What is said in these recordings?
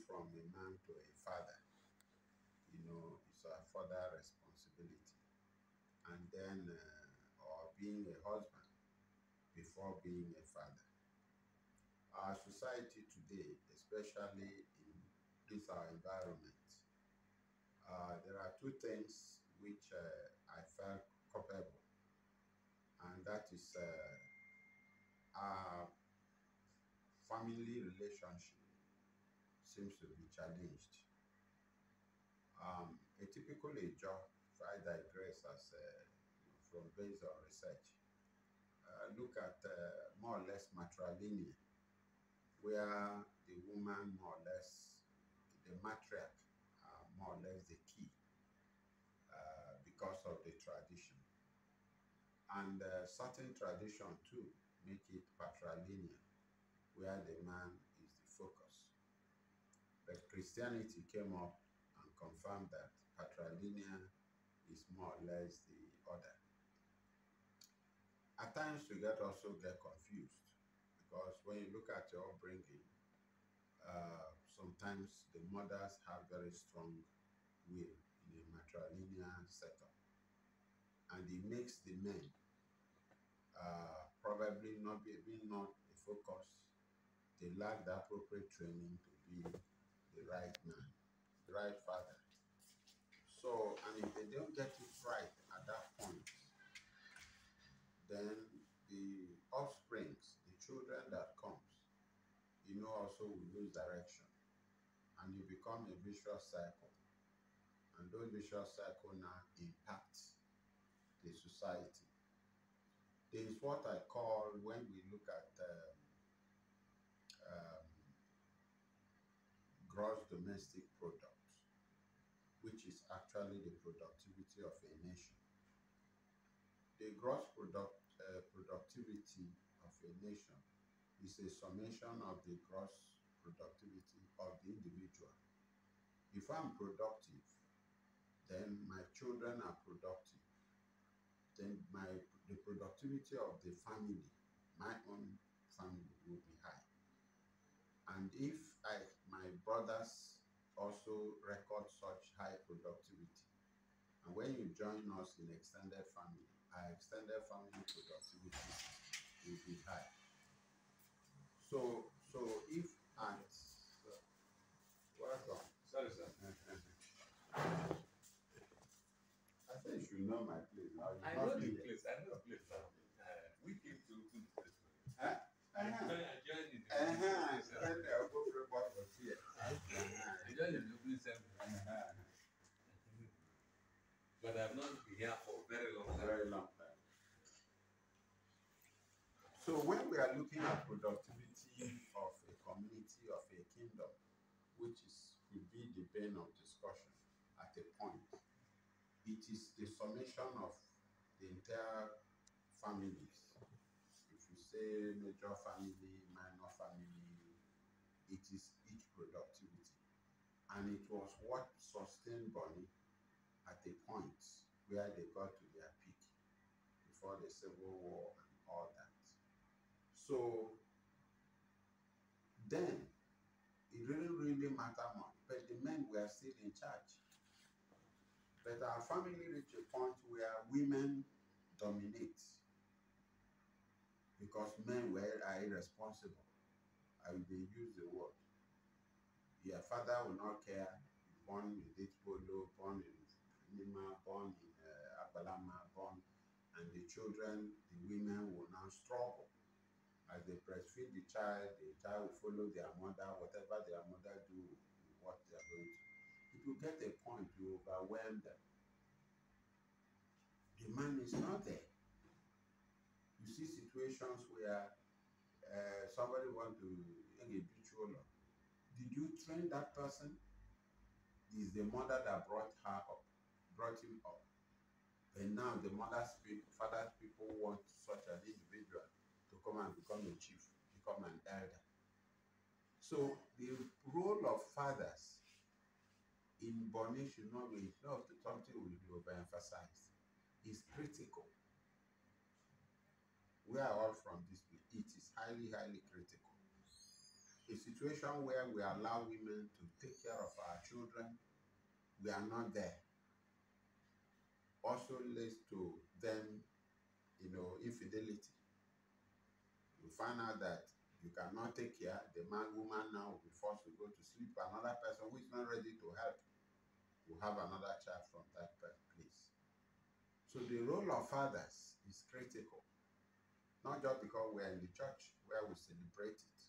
from a man to a father, it's a father responsibility. And then, or being a husband before being a father. Our society today, especially in this our environment, there are two things which I felt culpable, and that is our family relationship seems to be challenged. A typical job, if I digress as from based on research, look at more or less matrilineal, where the woman more or less, the matriarch, more or less the key because of the tradition. And certain tradition too make it patrilineal, where the man is the focus. But Christianity came up and confirmed that patrilineal is more or less the order. At times you also get confused, because when you look at your upbringing, sometimes the mothers have very strong will in a matrilineal setup, and it makes the men probably not being not a focus. They lack the appropriate training to be the right man, the right father. So, and if they don't get it right at that point, then the offsprings, the children that comes, also will lose direction, and you become a vicious cycle. And those vicious cycle now impact the society. There is what I call, when we look at um, gross domestic product, which is actually the productivity of a nation. The gross productivity of a nation is a summation of the gross productivity of the individual. If I'm productive, then my children are productive. Then the productivity of the family, my own family, will be high. And if my brothers also record such high productivity, and when you join us in extended family, our extended family productivity will be high. So if at welcome. Sorry, sir. I think you should know my place now. I know the place. I know the place now. We came to open the place for you. Huh? I joined in the Then the open report was here. I joined in the opening ceremony. But I've not been here for a very long time. Very long time. So when we are looking at productivity of a community, of a kingdom, which could be the bane of discussion at a point, it is the summation of the entire families. If you say major family, minor family, it is each productivity. And it was what sustained Bonny at a point where they got to their peak before the Civil War and all that. So then it didn't really matter much, but the men were still in charge. But our family reached a point where women dominate because men are irresponsible. And they use the word. Your father will not care. Born in Ditpolo, born in Nima, born in Abalama, born, and the children, the women will now struggle. As they breastfeed the child will follow their mother, whatever their mother do, what they are going to. It will get a point to overwhelm them. The man is not there. You see situations where somebody wants to a ritual. Did you train that person? It is the mother that brought him up. And now the father's people want such an individual to come and become a chief, become an elder. So the role of fathers in Bonny should not be something will be overemphasized. It's critical. We are all from this place. It is highly, highly critical. A situation where we allow women to take care of our children, we are not there. Also leads to them, infidelity. You find out that you cannot take care, the woman now will be forced to go to sleep. Another person who is not ready to help will have another child from that place. So the role of fathers is critical, not just because we're in the church where we celebrate it.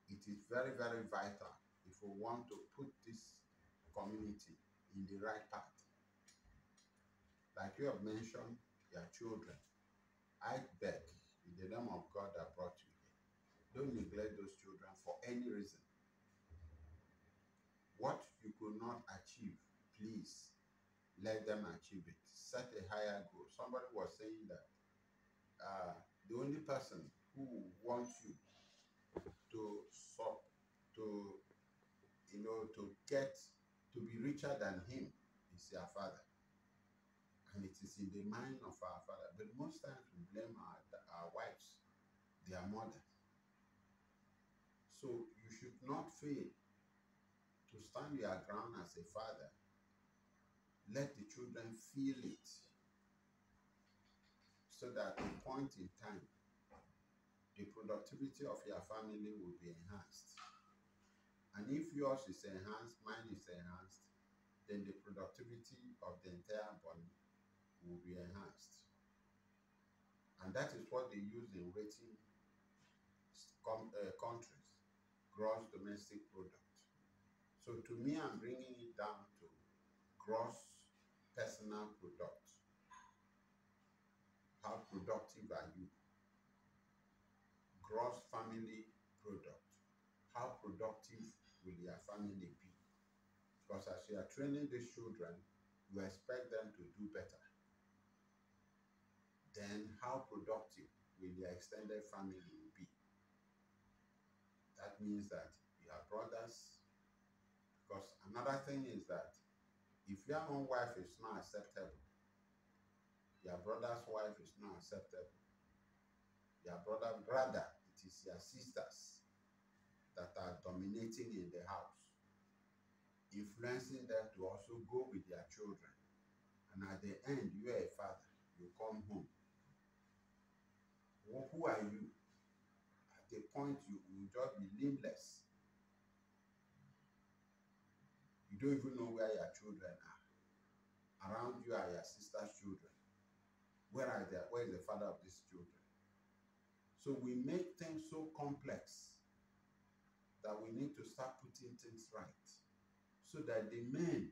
It is very, very vital if we want to put this community in the right path. Like you have mentioned, your children. I beg, in the name of God that brought you here, don't neglect those children for any reason. What you could not achieve, please let them achieve it. Set a higher goal. Somebody was saying that the only person who wants you to stop, to to get to be richer than him is your father. And it is in the mind of our father. But most times we blame our wives, their mothers. So you should not fail to stand your ground as a father. Let the children feel it so that at a point in time, the productivity of your family will be enhanced. And if yours is enhanced, mine is enhanced, then the productivity of the entire body will be enhanced. And that is what they use in rating countries, gross domestic product. So to me, I'm bringing it down to gross personal product. How productive are you? Gross family product. How productive will your family be? Because as you are training these children, you expect them to do better. Then how productive will your extended family be? That means that your brothers, because another thing is that if your own wife is not acceptable, your brother's wife is not acceptable, your brother, rather, it is your sisters that are dominating in the house, influencing them to also go with their children. And at the end, you are a father, you come home. Who are you? At the point, you will just be limbless. You don't even know where your children are. Around you are your sister's children. Where is the father of these children? So we make things so complex that we need to start putting things right so that the men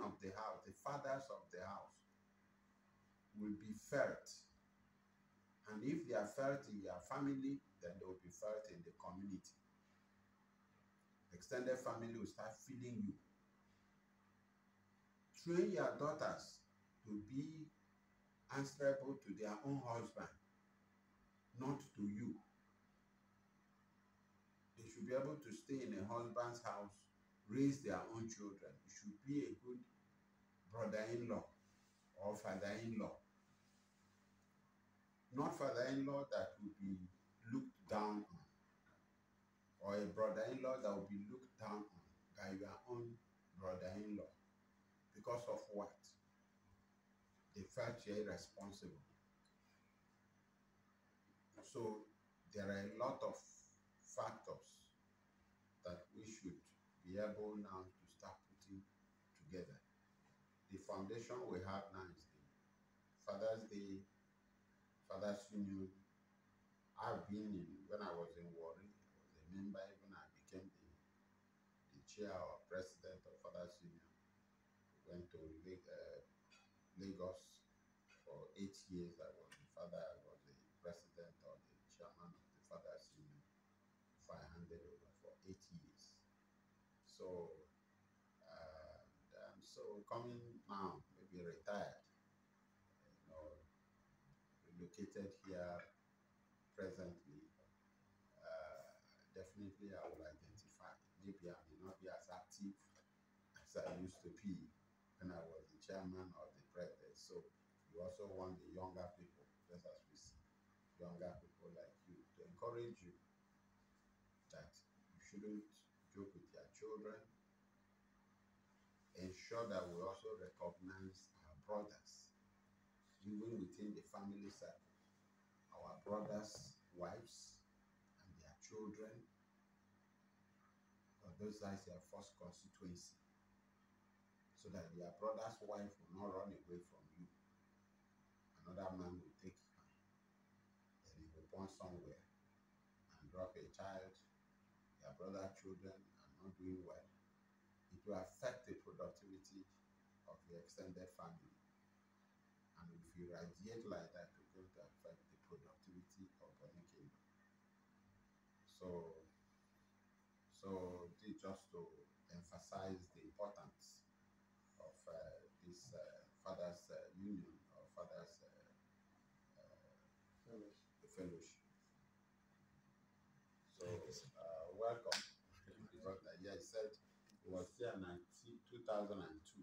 of the house, the fathers of the house, will be felt. And if they are felt in your family, then they will be felt in the community. Extended family will start feeling you. Train your daughters to be answerable to their own husband, not to you. They should be able to stay in a husband's house, raise their own children. You should be a good brother-in-law or father-in-law. Not father-in-law that will be looked down on, or a brother-in-law that will be looked down on by your own brother-in-law. Because of what? They felt you're irresponsible. So there are a lot of factors that we should be able now to start putting together. The foundation we have now is the Father's Day, Father's Union. I've been in, when I was in Warri, I was a member, even I became the chair or president of Father's Union. Went to Lagos for 8 years. I was the president or the chairman of the Father's Union before I handed over for 8 years. So, coming now, maybe retired, relocated here presently, definitely I will identify. Maybe I may not be as active as I used to be when I was the chairman of the president. So we also want the younger people, just as we see younger people like you, to encourage you shouldn't joke with their children. Ensure that we also recognize our brothers, even within the family circle, our brothers' wives and their children, because those are their first constituency, so that their brother's wife will not run away from you. Another man will take her, then he will born somewhere and drop a child. Their brother's children are not doing well. It will affect the productivity of the extended family. And if you radiate like that, it's going to affect the productivity of Bonny Kingdom. So this just to emphasize the importance of this fathers union or fathers fellowship. So welcome. Because, yeah, he said he was here in 2002.